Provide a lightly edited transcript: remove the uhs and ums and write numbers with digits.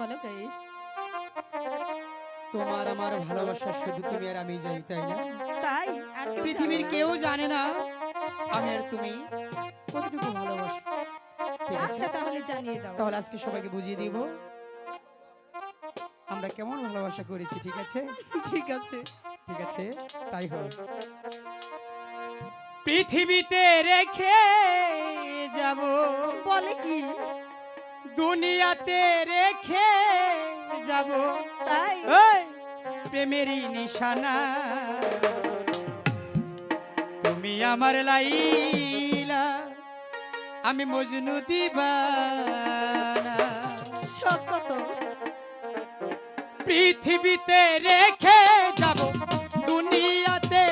বলো গাইস। তোমার আমার ভালোবাসা শুধু তুমি আর আমি জানি, তাই না? তাই আর কেউ পৃথিবীর জানে না? কেউ জানে না আমি আর তুমি কতটুকু ভালোবাসি। ঠিক আছে, আচ্ছা তাহলে জানিয়ে দাও। তাহলে আজকে সবাইকে বুঝিয়ে দিব আমরা কেমন ভালোবাসা করেছি। ঠিক আছে, ঠিক আছে। ঠিক আছে, তাই হোক। পৃথিবীতে রেখে যাব, বলে কি? দুনিয়াতে রেখে যাব, তাই এই প্রেমেরই নিশানা। তুমি আমার লাইলা, আমি মজনু দিবানা। সব কত? পৃথিবীতে রেখে যাব, দুনিয়াতে